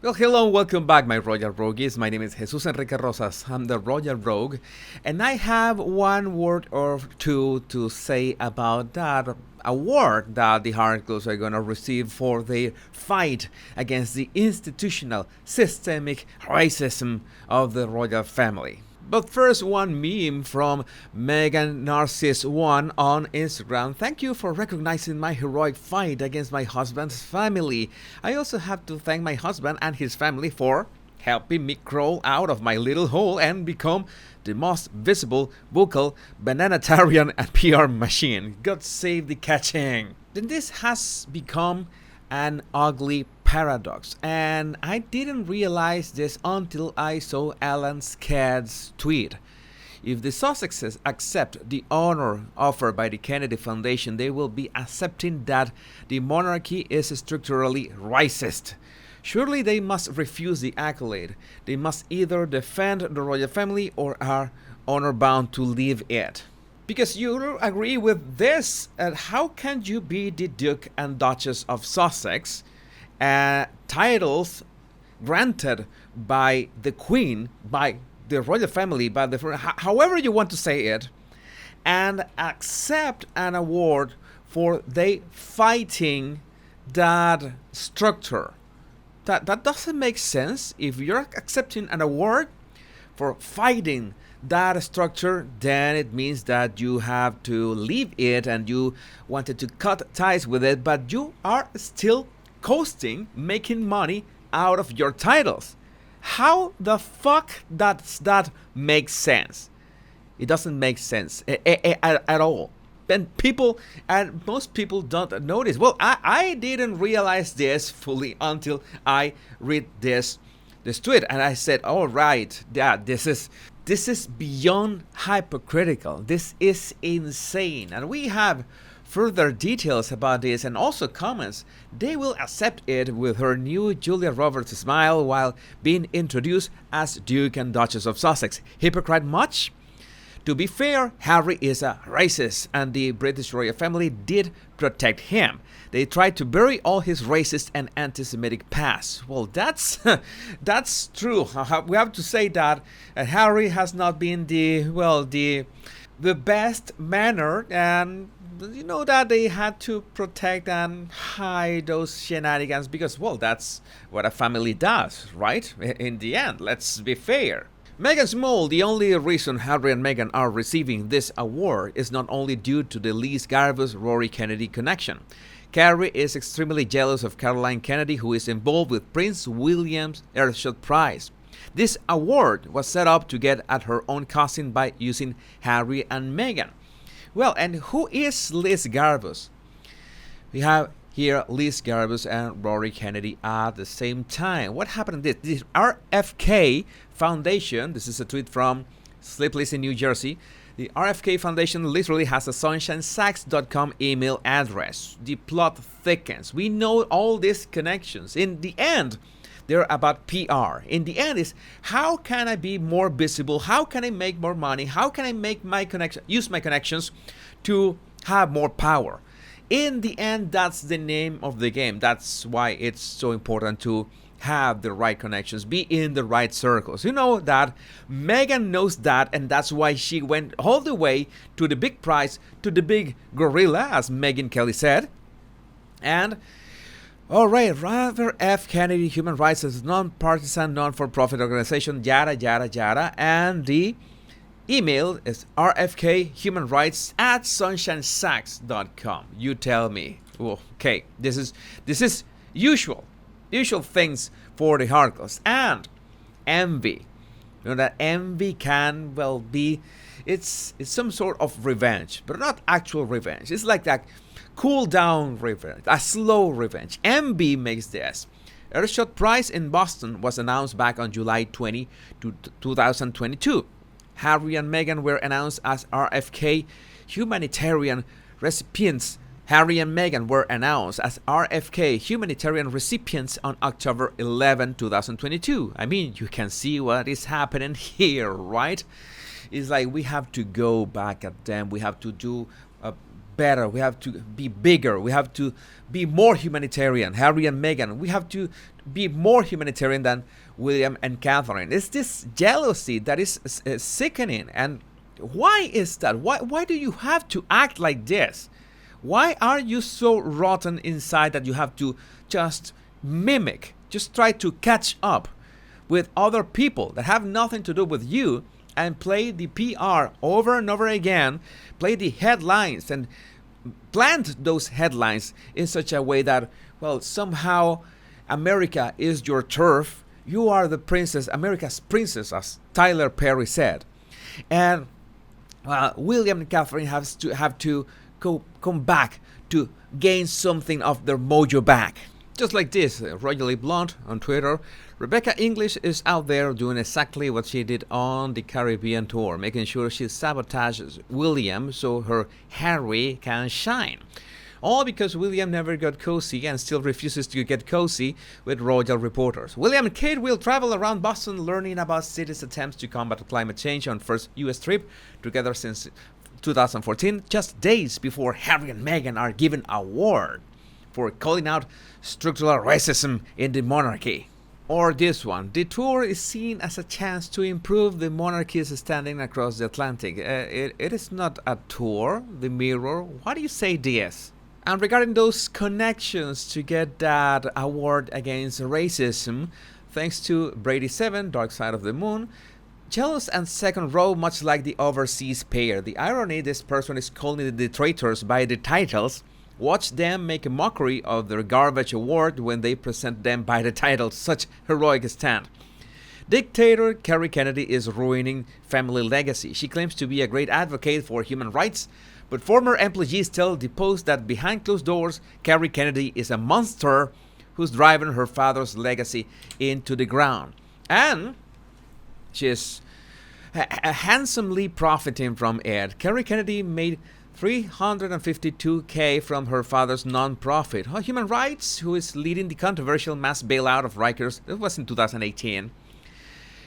Well, hello, welcome back, my Royal Rogues. My name is Jesus Enrique Rosas. I'm the Royal Rogue, and I have one word or two to say about that award that the Harkles are going to receive for their fight against the institutional, systemic racism of the royal family. But first, one meme from Megan Narcisse One on Instagram. Thank you for recognizing my heroic fight against my husband's family. I also have to thank my husband and his family for helping me crawl out of my little hole and become the most visible, vocal, bananatarian and PR machine. God save the catching. Then this has become an ugly paradox, and I didn't realize this until I saw Alan Scadd's tweet. If the Sussexes accept the honor offered by the Kennedy Foundation, they will be accepting that the monarchy is structurally racist. Surely they must refuse the accolade. They must either defend the royal family or are honor bound to leave it. Because you agree with this, how can you be the Duke and Duchess of Sussex, titles granted by the Queen, by the royal family, by the however you want to say it, and accept an award for they fighting that structure? That doesn't make sense. If you're accepting an award for fighting that structure, then it means that you have to leave it and you wanted to cut ties with it, but you are still coasting, making money out of your titles. How the fuck does that make sense? It doesn't make sense at all. And most people don't notice. Well, I didn't realize this fully until I read this tweet, and I said, "All right, yeah, this is beyond hypocritical. This is insane." And we have further details about this and also comments. They will accept it with her new Julia Roberts smile while being introduced as Duke and Duchess of Sussex. Hypocrite much? To be fair, Harry is a racist, and the British royal family did protect him. They tried to bury all his racist and anti-Semitic past. Well, that's true. We have to say that Harry has not been the best mannered, and you know that they had to protect and hide those shenanigans because, well, that's what a family does, right? In the end, let's be fair. Meghan Small, the only reason Harry and Meghan are receiving this award is not only due to the Liz Garbus-Rory Kennedy connection. Kerry is extremely jealous of Caroline Kennedy, who is involved with Prince William's Earthshot Prize. This award was set up to get at her own cousin by using Harry and Meghan. Well, and who is Liz Garbus? We have here Liz Garbus and Rory Kennedy at the same time. What happened? This RFK Foundation, this is a tweet from Sleepless in New Jersey. The RFK Foundation literally has a sunshinesacks.com email address. The plot thickens. We know all these connections. In the end, they're about PR. In the end is, how can I be more visible? How can I make more money? How can I make use my connections to have more power? In the end, that's the name of the game. That's why it's so important to have the right connections, be in the right circles. You know that Meghan knows that, and that's why she went all the way to the big prize, to the big gorilla, as Megyn Kelly said. And all right, Robert F. Kennedy Human Rights is a non-partisan, non-for-profit organization, yada, yada, yada. And the email is rfkhumanrights@sunshinesacks.com. You tell me. Okay, this is usual things for the Harkles. And envy. You know that envy can, well, be, it's some sort of revenge, but not actual revenge. It's like that cool down revenge, a slow revenge. Envy makes this. Earthshot Prize in Boston was announced back on July 20, 2022. Harry and Meghan were announced as RFK humanitarian recipients. Harry and Meghan were announced as RFK humanitarian recipients on October 11, 2022. I mean, you can see what is happening here, right? It's like we have to go back at them. We have to do better. We have to be bigger. We have to be more humanitarian. Harry and Meghan, we have to be more humanitarian than William and Catherine. It's this jealousy that is sickening. And why is that? Why do you have to act like this? Why are you so rotten inside that you have to just mimic, just try to catch up with other people that have nothing to do with you and play the PR over and over again, play the headlines and plant those headlines in such a way that, well, somehow America is your turf. You are the princess, America's princess, as Tyler Perry said. And William and Catherine have to come back to gain something of their mojo back. Just like this, Royally Blonde on Twitter, Rebecca English is out there doing exactly what she did on the Caribbean tour, making sure she sabotages William so her Harry can shine. All because William never got cozy and still refuses to get cozy with royal reporters. William and Kate will travel around Boston learning about cities' attempts to combat climate change on first U.S. trip together since 2014, just days before Harry and Meghan are given an award for calling out structural racism in the monarchy. Or this one, the tour is seen as a chance to improve the monarchy's standing across the Atlantic. It is not a tour, the Mirror. What do you say, DS? And regarding those connections to get that award against racism, thanks to Brady 7, Dark Side of the Moon, jealous and second row, much like the overseas pair. The irony, this person is calling the detractors by the titles. Watch them make a mockery of their garbage award when they present them by the title. Such heroic stand. Dictator Kerry Kennedy is ruining family legacy. She claims to be a great advocate for human rights, but former employees tell the Post that behind closed doors, Kerry Kennedy is a monster who's driving her father's legacy into the ground. And she is handsomely profiting from it. Kerry Kennedy made $352K from her father's non-profit, Human Rights, who is leading the controversial mass bailout of Rikers. That was in 2018.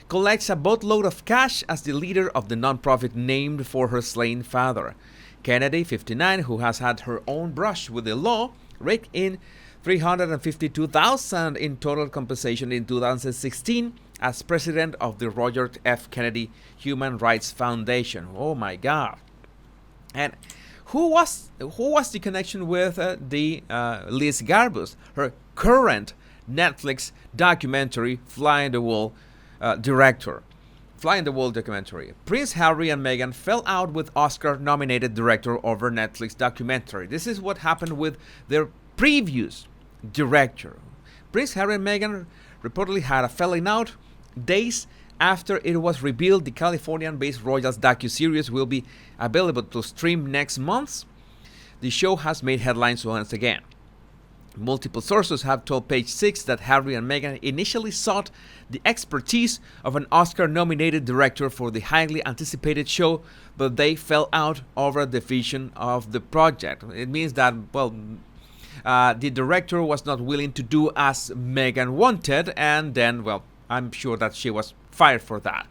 Collects a boatload of cash as the leader of the non-profit named for her slain father. Kennedy, 59, who has had her own brush with the law, raked in $352,000 in total compensation in 2016 as president of the Robert F. Kennedy Human Rights Foundation. Oh my God! And who was the connection with the Liz Garbus, her current Netflix documentary Fly in the Wall director? Fly in the Wall documentary. Prince Harry and Meghan fell out with Oscar-nominated director over Netflix documentary. This is what happened with their previous director. Prince Harry and Meghan reportedly had a falling out days after it was revealed the Californian-based Royals docuseries will be available to stream next month. The show has made headlines once again. Multiple sources have told Page 6 that Harry and Meghan initially sought the expertise of an Oscar-nominated director for the highly anticipated show, but they fell out over the vision of the project. It means that, the director was not willing to do as Meghan wanted, and then, I'm sure that she was fired for that.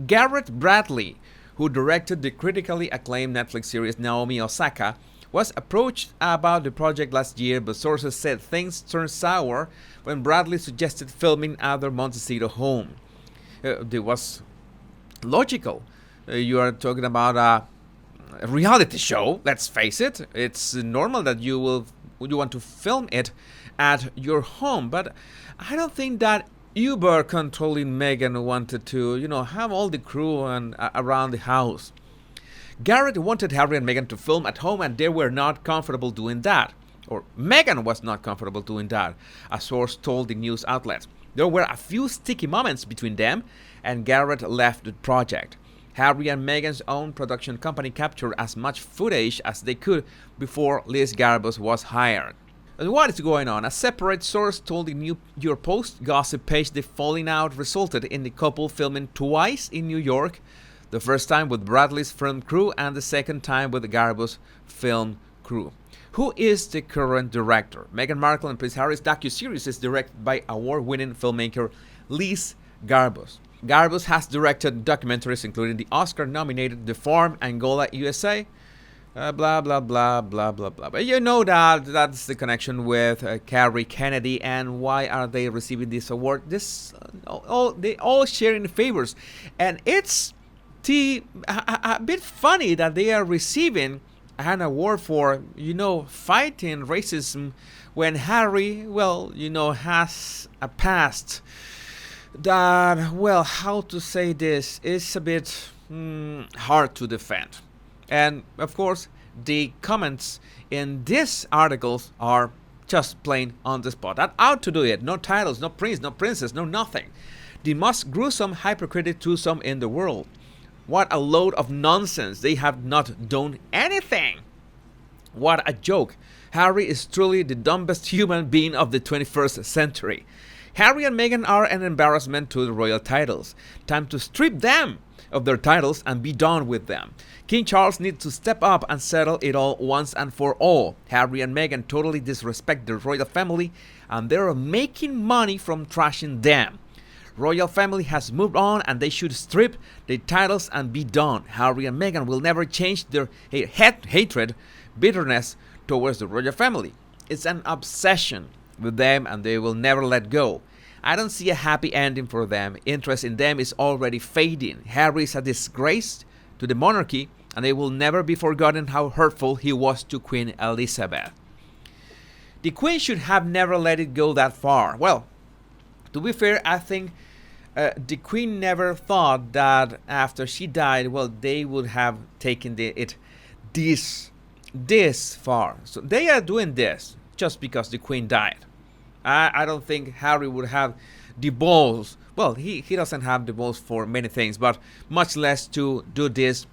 Garrett Bradley, who directed the critically acclaimed Netflix series Naomi Osaka, was approached about the project last year, but sources said things turned sour when Bradley suggested filming at their Montecito home. It was logical. You are talking about a reality show, let's face it. It's normal that you want to film it at your home, but I don't think that Uber controlling Meghan wanted to, have all the crew and around the house. Garrett wanted Harry and Meghan to film at home, and they were not comfortable doing that. Or Meghan was not comfortable doing that, a source told the news outlet. There were a few sticky moments between them, and Garrett left the project. Harry and Meghan's own production company captured as much footage as they could before Liz Garbus was hired. And what is going on? A separate source told the New York Post gossip page the falling out resulted in the couple filming twice in New York, the first time with Bradley's film crew and the second time with Garbus' film crew. Who is the current director? Meghan Markle and Prince Harry's docuseries is directed by award-winning filmmaker Liz Garbus. Garbus has directed documentaries including the Oscar-nominated The Farm, Angola, USA, Blah blah blah blah blah blah. But you know that that's the connection with Kerry Kennedy, and why are they receiving this award? This they all sharing favors, and it's a bit funny that they are receiving an award for fighting racism when Harry, has a past that, how to say this, is a bit hard to defend. And of course, the comments in these articles are just plain on the spot. That out to do it. No titles, no prince, no princess, no nothing. The most gruesome hypocritic twosome in the world. What a load of nonsense. They have not done anything. What a joke. Harry is truly the dumbest human being of the 21st century. Harry and Meghan are an embarrassment to the royal titles. Time to strip them of their titles and be done with them. King Charles needs to step up and settle it all once and for all. Harry and Meghan totally disrespect the royal family, and they're making money from trashing them. Royal family has moved on, and they should strip their titles and be done. Harry and Meghan will never change their hatred, bitterness towards the royal family. It's an obsession with them, and they will never let go. I don't see a happy ending for them. Interest in them is already fading. Harry is a disgrace to the monarchy, and they will never be forgotten how hurtful he was to Queen Elizabeth. The Queen should have never let it go that far. Well, to be fair, I think the Queen never thought that after she died, they would have taken it this far. So they are doing this just because the Queen died. I don't think Harry would have the balls. Well, he doesn't have the balls for many things, but much less to do this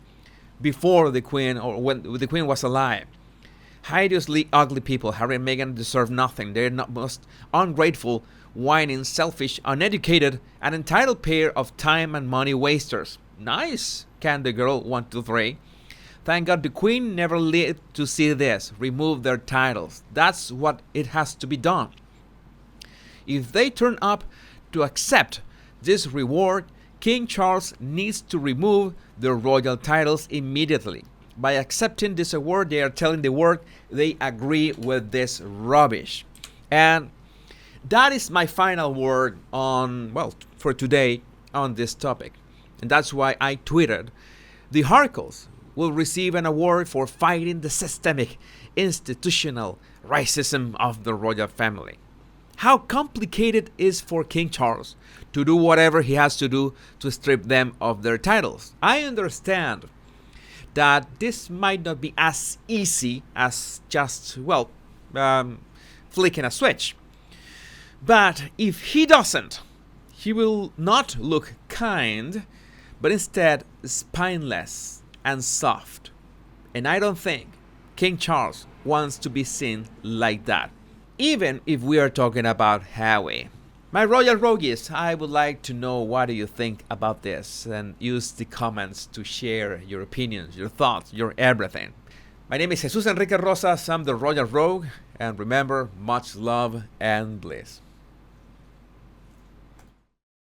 before the Queen or when the Queen was alive. Hideously ugly people. Harry and Meghan deserve nothing. They're not most ungrateful, whining, selfish, uneducated, and entitled pair of time and money wasters. Nice, Candy Girl 123. Thank God the Queen never lived to see this. Remove their titles. That's what it has to be done. If they turn up to accept this reward, King Charles needs to remove their royal titles immediately. By accepting this award, they are telling the world they agree with this rubbish. And that is my final word for today on this topic. And that's why I tweeted, the Harkles will receive an award for fighting the systemic, institutional racism of the royal family. How complicated it is for King Charles to do whatever he has to do to strip them of their titles. I understand that this might not be as easy as just, flicking a switch. But if he doesn't, he will not look kind, but instead spineless and soft. And I don't think King Charles wants to be seen like that, even if we are talking about Harry. My Royal Rogues, I would like to know what do you think about this, and use the comments to share your opinions, your thoughts, your everything. My name is Jesus Enrique Rosas, I'm the Royal Rogue, and remember, much love and bliss.